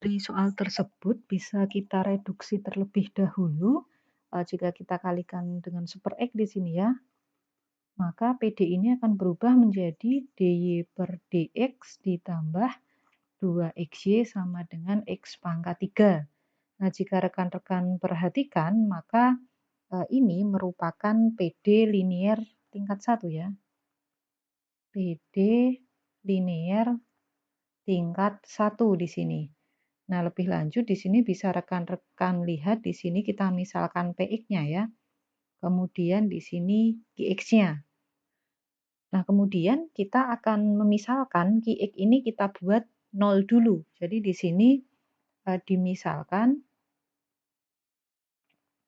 Dari soal tersebut bisa kita reduksi terlebih dahulu, jika kita kalikan dengan super X di sini ya, maka PD ini akan berubah menjadi DY per DX ditambah 2XY sama dengan X pangkat 3. Nah, jika rekan-rekan perhatikan, maka ini merupakan PD linier tingkat 1 ya. PD linier tingkat 1 di sini. Nah, lebih lanjut di sini bisa rekan-rekan lihat di sini kita misalkan PX-nya ya. Kemudian di sini QX-nya. Nah, kemudian kita akan memisalkan QX ini kita buat 0 dulu. Jadi di sini dimisalkan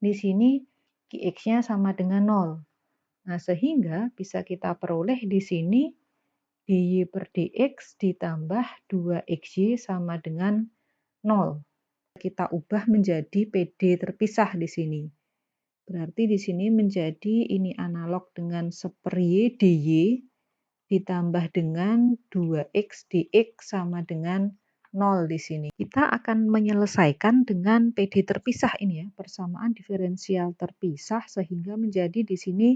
di sini QX-nya sama dengan 0. Nah, sehingga bisa kita peroleh di sini DY per DX ditambah 2XY sama dengan 0. Kita ubah menjadi PD terpisah di sini. Berarti di sini menjadi ini analog dengan Y DY ditambah dengan 2X dX sama dengan 0 di sini. Kita akan menyelesaikan dengan PD terpisah ini ya, persamaan diferensial terpisah sehingga menjadi di sini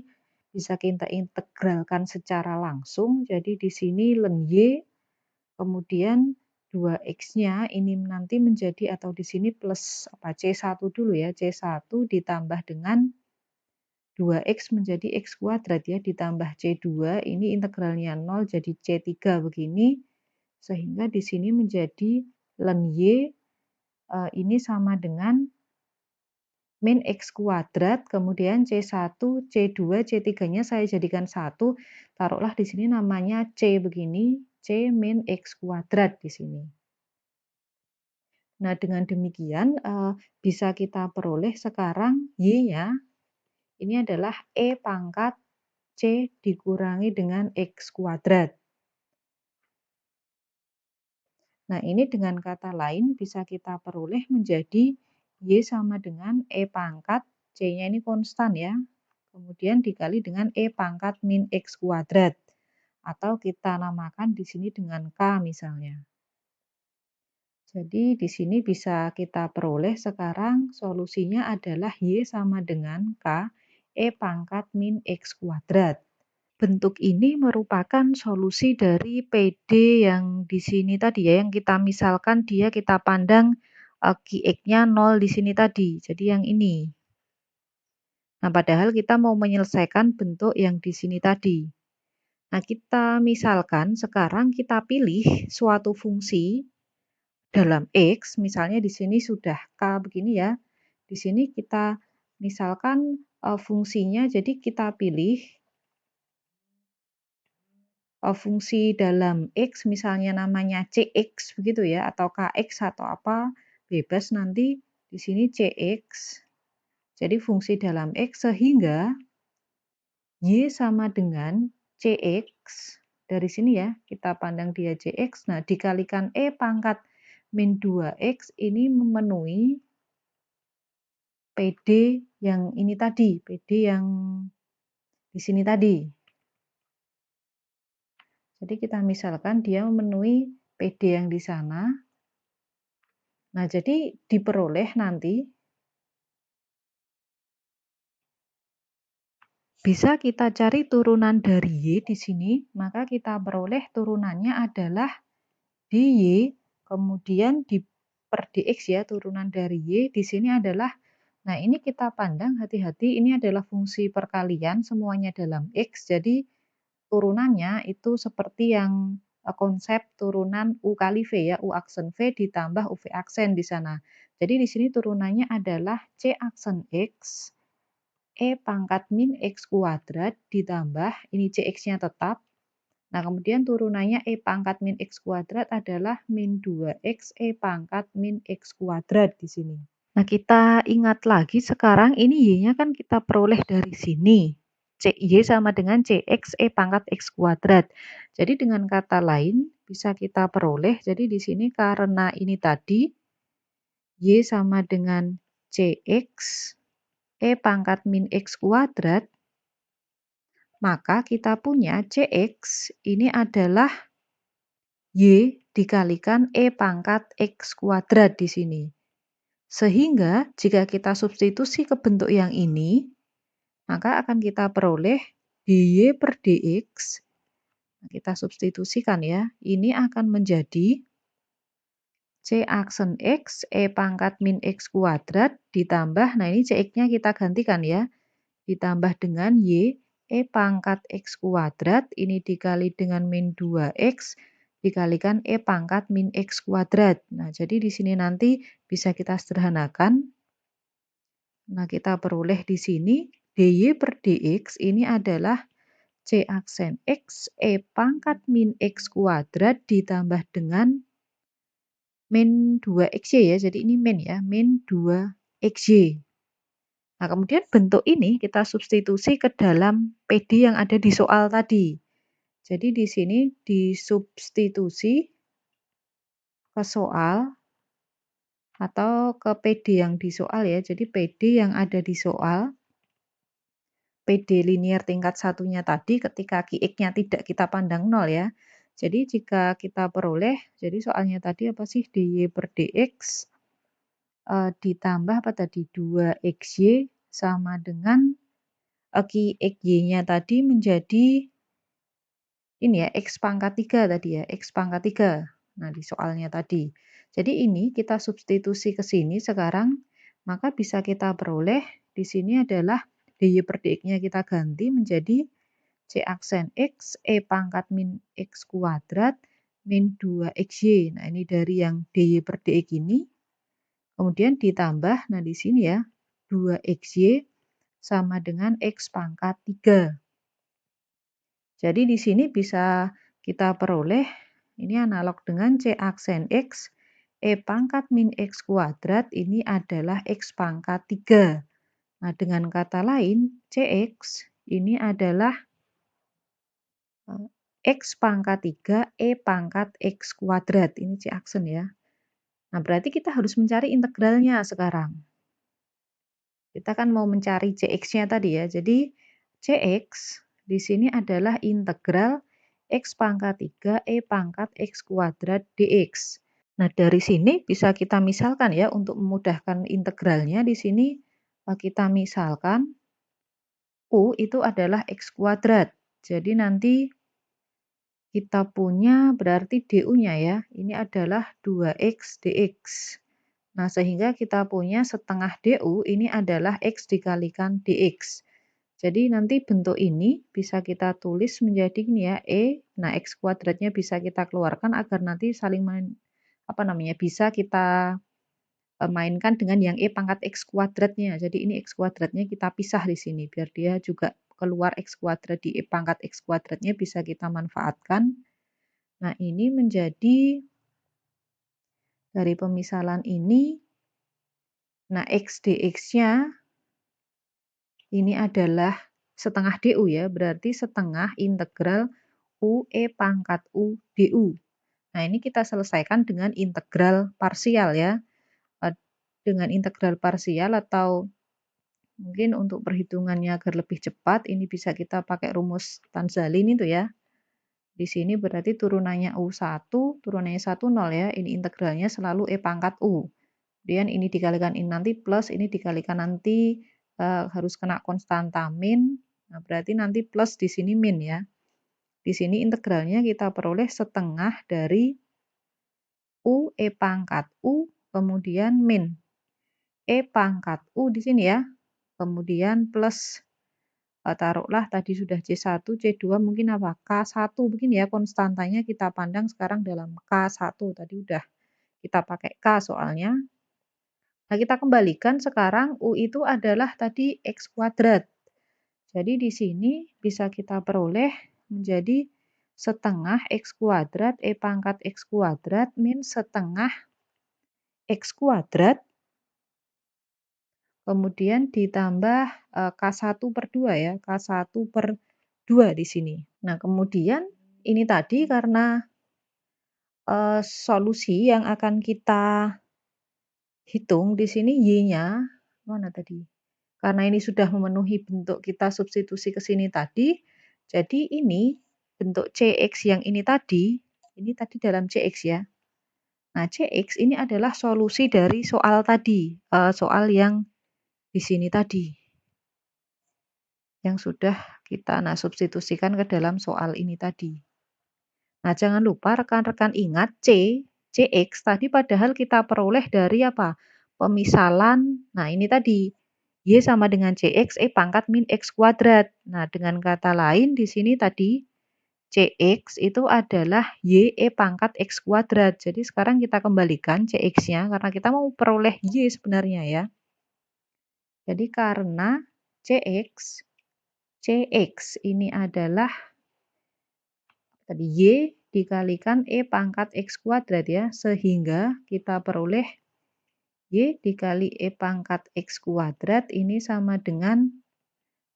bisa kita integralkan secara langsung. Jadi di sini ln Y kemudian 2X-nya ini nanti menjadi atau di sini plus C1 dulu ya, C1 ditambah dengan 2X menjadi X kuadrat ya, ditambah C2, ini integralnya 0 jadi C3 begini, sehingga di sini menjadi ln Y ini sama dengan min X kuadrat, kemudian C1, C2, C3-nya saya jadikan 1, taruhlah di sini namanya C begini, C min X kuadrat di sini. Nah, dengan demikian bisa kita peroleh sekarang Y-nya ini adalah E pangkat C dikurangi dengan X kuadrat. Nah, ini dengan kata lain bisa kita peroleh menjadi Y sama dengan E pangkat, C-nya ini konstan ya, kemudian dikali dengan E pangkat min X kuadrat. Atau kita namakan di sini dengan K misalnya. Jadi di sini bisa kita peroleh sekarang solusinya adalah Y sama dengan K E pangkat min X kuadrat. Bentuk ini merupakan solusi dari PD yang di sini tadi ya, yang kita misalkan dia kita pandang QX-nya 0 di sini tadi. Jadi yang ini. Nah, padahal kita mau menyelesaikan bentuk yang di sini tadi. Nah, kita misalkan sekarang kita pilih suatu fungsi dalam X, misalnya di sini sudah K begini ya. Di sini kita misalkan fungsinya, jadi kita pilih fungsi dalam X, misalnya namanya CX begitu ya, atau KX atau apa, bebas nanti di sini CX. Jadi fungsi dalam X sehingga Y sama dengan CX. Dari sini ya, kita pandang dia CX. Nah, dikalikan E pangkat min 2X ini memenuhi PD yang ini tadi, PD yang di sini tadi. Jadi kita misalkan dia memenuhi PD yang di sana. Nah, jadi diperoleh nanti bisa kita cari turunan dari Y di sini, maka kita peroleh turunannya adalah dy, kemudian di per dx ya, turunan dari Y di sini adalah, nah ini kita pandang hati-hati, ini adalah fungsi perkalian semuanya dalam X, jadi turunannya itu seperti yang konsep turunan U kali V ya, U aksen V ditambah UV aksen di sana. Jadi di sini turunannya adalah C aksen X, E pangkat min X kuadrat ditambah, ini CX-nya tetap. Nah, kemudian turunannya E pangkat min X kuadrat adalah min 2X E pangkat min X kuadrat di sini. Nah, kita ingat lagi sekarang ini Y-nya kan kita peroleh dari sini. Y sama dengan CX E pangkat X kuadrat. Jadi dengan kata lain bisa kita peroleh, jadi di sini karena ini tadi Y sama dengan CX E pangkat min X kuadrat, maka kita punya CX ini adalah Y dikalikan E pangkat X kuadrat di sini. Sehingga jika kita substitusi ke bentuk yang ini, maka akan kita peroleh dy per dx. Kita substitusikan ya, ini akan menjadi C aksen X, E pangkat min X kuadrat, ditambah, nah ini Cx-nya kita gantikan ya, ditambah dengan Y, E pangkat X kuadrat, ini dikali dengan min 2X, dikalikan E pangkat min X kuadrat. Nah, jadi di sini nanti bisa kita sederhanakan. Nah, kita peroleh di sini, dy per dx ini adalah C aksen X, E pangkat min X kuadrat, ditambah dengan min 2xy ya, jadi ini min ya, min 2xy. Nah, kemudian bentuk ini kita substitusi ke dalam PD yang ada di soal tadi. Jadi di sini disubstitusi ke soal atau ke PD yang di soal ya. Jadi PD yang ada di soal, PD linear tingkat satunya tadi ketika Qx-nya tidak kita pandang 0 ya. Jadi jika kita peroleh, jadi soalnya tadi apa sih, dy per dx ditambah apa tadi, 2xy sama dengan Qxy-nya tadi menjadi ini ya, x pangkat 3 tadi ya, x pangkat 3. Nah, di soalnya tadi. Jadi ini kita substitusi ke sini sekarang, maka bisa kita peroleh di sini adalah dy per dx-nya kita ganti menjadi C aksen X, E pangkat min X kuadrat, min 2xy. Nah, ini dari yang dy per dx ini. Kemudian ditambah, nah di sini ya, 2xy sama dengan X pangkat 3. Jadi di sini bisa kita peroleh, ini analog dengan C aksen X, E pangkat min X kuadrat, ini adalah X pangkat 3. Nah, dengan kata lain, Cx ini adalah X pangkat 3, E pangkat X kuadrat. Ini C aksen ya. Nah, berarti kita harus mencari integralnya sekarang. Kita kan mau mencari Cx-nya tadi ya. Jadi, Cx di sini adalah integral X pangkat 3, E pangkat X kuadrat dx. Nah, dari sini bisa kita misalkan ya, untuk memudahkan integralnya di sini kita misalkan U itu adalah X kuadrat. Jadi nanti kita punya berarti du-nya ya, ini adalah 2x dx. Nah, sehingga kita punya setengah du ini adalah x dikalikan dx. Jadi nanti bentuk ini bisa kita tulis menjadi ini ya, E. Nah, x kuadratnya bisa kita keluarkan agar nanti saling bisa kita mainkan dengan yang E pangkat X kuadratnya. Jadi ini X kuadratnya kita pisah di sini, biar dia juga keluar X kuadrat di E pangkat X kuadratnya bisa kita manfaatkan. Nah, ini menjadi dari pemisalan ini, nah X dx-nya ini adalah setengah du ya, berarti setengah integral U E pangkat U du. Nah, ini kita selesaikan dengan integral parsial ya. Dengan integral parsial atau mungkin untuk perhitungannya agar lebih cepat, ini bisa kita pakai rumus Tanzalin itu ya. Di sini berarti turunannya U1, turunannya 1, 0 ya. Ini integralnya selalu E pangkat U. Kemudian ini dikalikan ini nanti plus, ini dikalikan nanti harus kena konstanta min. Nah, berarti nanti plus di sini min ya. Di sini integralnya kita peroleh setengah dari U E pangkat U, kemudian min. E pangkat U di sini ya. Kemudian plus taruhlah tadi sudah C1, C2 mungkin apa? K1 begini ya, konstantanya kita pandang sekarang dalam K1. Tadi udah kita pakai K soalnya. Nah, kita kembalikan sekarang U itu adalah tadi X kuadrat. Jadi di sini bisa kita peroleh menjadi setengah X kuadrat E pangkat X kuadrat min setengah X kuadrat kemudian ditambah K1 per 2 ya, K1 per 2 di sini. Nah, kemudian ini tadi karena solusi yang akan kita hitung di sini Y-nya, mana tadi? Karena ini sudah memenuhi bentuk kita substitusi ke sini tadi, jadi ini bentuk Cx yang ini tadi, Ini tadi dalam Cx ya. Nah, Cx ini adalah solusi dari soal tadi, soal yang di sini tadi. Yang sudah kita substitusikan ke dalam soal ini tadi. Nah, jangan lupa rekan-rekan ingat Cx tadi padahal kita peroleh dari apa? Pemisalan. Nah, ini tadi Y sama dengan Cx E pangkat min X kuadrat. Nah, dengan kata lain di sini tadi Cx itu adalah Y E pangkat X kuadrat. Jadi sekarang kita kembalikan Cx-nya karena kita mau peroleh Y sebenarnya ya. Jadi karena Cx ini adalah tadi Y dikalikan E pangkat X kuadrat ya. Sehingga kita peroleh Y dikali E pangkat X kuadrat ini sama dengan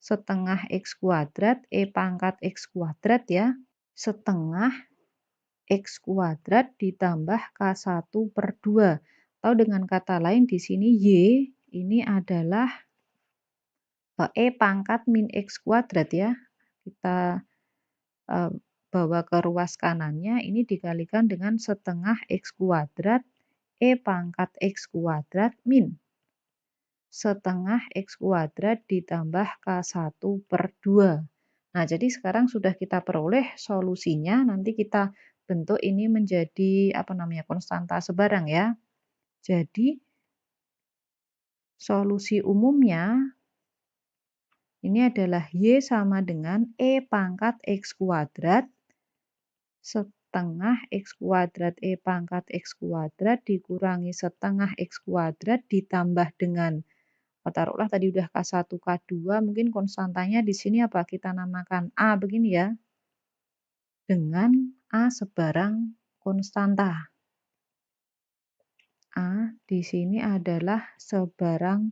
setengah X kuadrat E pangkat X kuadrat ya. Setengah X kuadrat ditambah K1 per 2. Atau dengan kata lain di sini Y ini adalah E pangkat min X kuadrat ya. Kita bawa ke ruas kanannya ini dikalikan dengan setengah X kuadrat E pangkat X kuadrat min setengah X kuadrat ditambah K1 per 2. Nah, jadi sekarang sudah kita peroleh solusinya, nanti kita bentuk ini menjadi konstanta sebarang ya. Jadi solusi umumnya ini adalah Y sama dengan E pangkat X kuadrat setengah X kuadrat E pangkat X kuadrat dikurangi setengah X kuadrat ditambah dengan taruhlah tadi udah K1, K2, mungkin konstantanya di sini apa? Kita namakan A begini ya. Dengan A sebarang konstanta. A di sini adalah sebarang